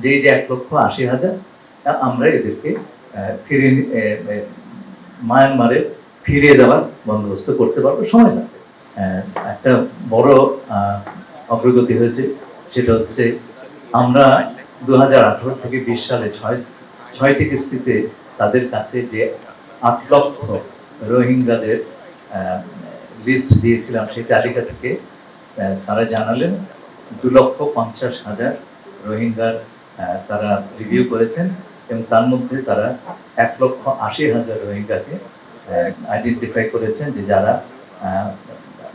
যে 1,80,000 আমরা এদেরকে ফিরিয়ে মায়ানমারে ফিরিয়ে দেওয়ার বন্দোবস্ত করতে পারবো, সময় লাগবে। একটা বড় অগ্রগতি হয়েছে, সেটা হচ্ছে আমরা 2018 থেকে 20 সালে ছয়টি কিস্তিতে তাদের কাছে যে 8 লক্ষ রোহিঙ্গাদের লিস্ট দিয়েছিলাম, সেই তালিকা থেকে তারা জানালেন 2,50,000 রোহিঙ্গার তারা রিভিউ করেছেন এবং তার মধ্যে তারা 1,80,000 রোহিঙ্গাকে আইডেন্টিফাই করেছেন যে যারা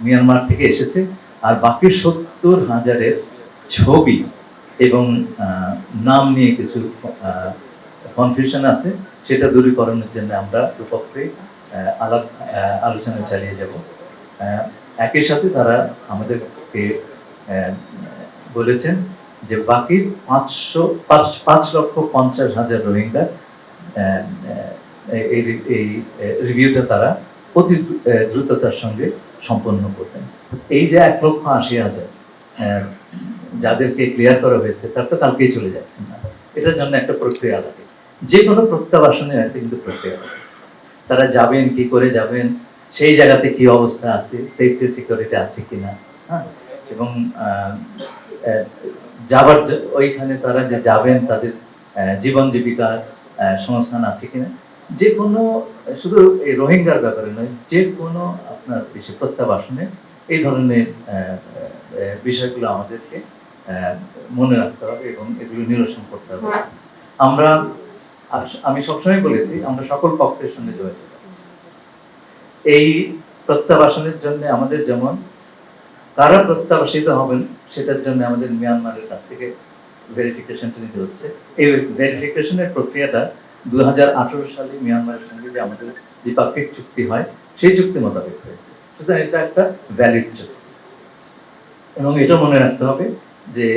মিয়ানমার থেকে এসেছে, আর বাকি 70,000-এর ছবি এবং নাম নিয়ে কিছু কনফিউশন আছে, সেটা দূরীকরণের জন্য আমরা দুপক্ষে আলোচনা চালিয়ে যাব। একই সাথে তারা আমাদেরকে বলেছেন যে বাকি 5,50,000 রোহিঙ্গা এই রিভিউটা তারা অতি দ্রুততার সঙ্গে সম্পন্ন করবেন। এই যে 1,80,000 যাদেরকে ক্লিয়ার করা হয়েছে, তার তো কালকেই চলে যাচ্ছেন না, এটার জন্য একটা প্রক্রিয়া লাগে। যে কোনো প্রত্যাবাসনের একটা কিন্তু প্রক্রিয়া লাগে। তারা যাবেন, কি করে যাবেন, সেই জায়গাতে কি অবস্থা আছে, সেফটি সিকিউরিটি আছে কিনা, হ্যাঁ, এবং যাবার ওইখানে তারা যে যাবেন তাদের জীবন জীবিকার সংস্থান আছে কিনা, যে কোনো, শুধু এই রোহিঙ্গার ব্যাপারে নয়, যে কোনো আপনার দেশে প্রত্যাবাসনে এই ধরনের বিষয়গুলো আমাদেরকে মনে রাখতে হবে এবং এগুলো নিরসন করতে হবে। আমি সবসময় বলেছি, আমরা সকল পক্ষের সঙ্গে যোগাযোগ করছি। এই প্রত্যাবাসনের জন্য আমাদের যেমন কারা প্রত্যাবাসিত হবেন সেটার জন্য আমাদের মিয়ানমারের কাছ থেকে ভেরিফিকেশনটা নিতে হচ্ছে। এই ভেরিফিকেশনের প্রক্রিয়াটা 2018 সালে মিয়ানমারের সঙ্গে যে আমাদের দ্বিপাক্ষিক চুক্তি হয়, সেই চুক্তি মোতাবেক হয়েছে। সুতরাং এটা একটা ভ্যালিড চুক্তি এবং এটা মনে রাখতে হবে যে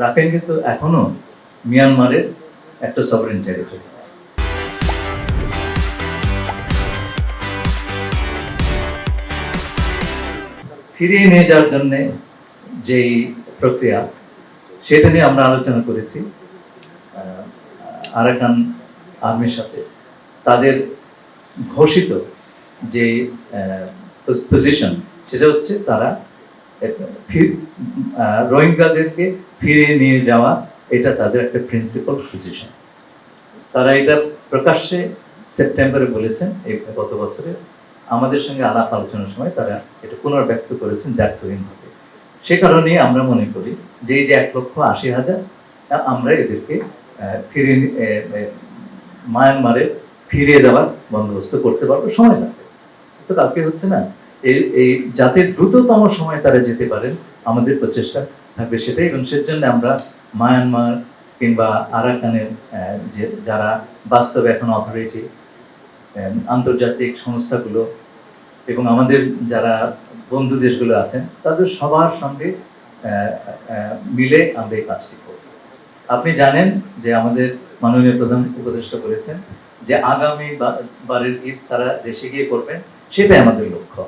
রাখাইন কিন্তু এখনো মিয়ানমারের একটা সভরেন টেরিটরি। ফিরিয়ে নিয়ে যাওয়ার জন্য যেই প্রক্রিয়া, সেটা নিয়ে আমরা আলোচনা করেছি আরাকান আর্মির সাথে। তাদের ঘোষিত যে পজিশন, সেটা হচ্ছে তারা রোহিঙ্গাদেরকে ফিরিয়ে নিয়ে যাওয়া, এটা তাদের একটা প্রিন্সিপাল পজিশন। তারা এটা প্রকাশ্যে সেপ্টেম্বরে বলেছেন এই গত বছরে। আমাদের সঙ্গে আলাপ আলোচনার সময় তারা এটা পুনর্ব্যক্ত করেছেন দায়িত্বহীনভাবে। সে কারণেই আমরা মনে করি যে এই যে 1,80,000 আমরা এদেরকে মায়ানমারে ফিরিয়ে দেওয়ার বন্দোবস্ত করতে পারবো, সময় লাগবে, তো কালকে হচ্ছে না। এই যাতে দ্রুততম সময় তারা যেতে পারেন, আমাদের প্রচেষ্টা থাকবে সেটাই। এবং সেজন্য আমরা মায়ানমার কিংবা আরাকানের যে যারা বাস্তবে এখন অথরিটি, আন্তর্জাতিক সংস্থাগুলো এবং আমাদের যারা বন্ধু দেশগুলো আছেন, তাদের সবার সঙ্গে মিলে আমরা এই কাজটি করব। আপনি জানেন যে আমাদের মাননীয় প্রধান উপদেষ্টা বলেছেন যে আগামী বারের ঈদ তারা দেশে গিয়ে করবেন, সেটাই আমাদের লক্ষ্য।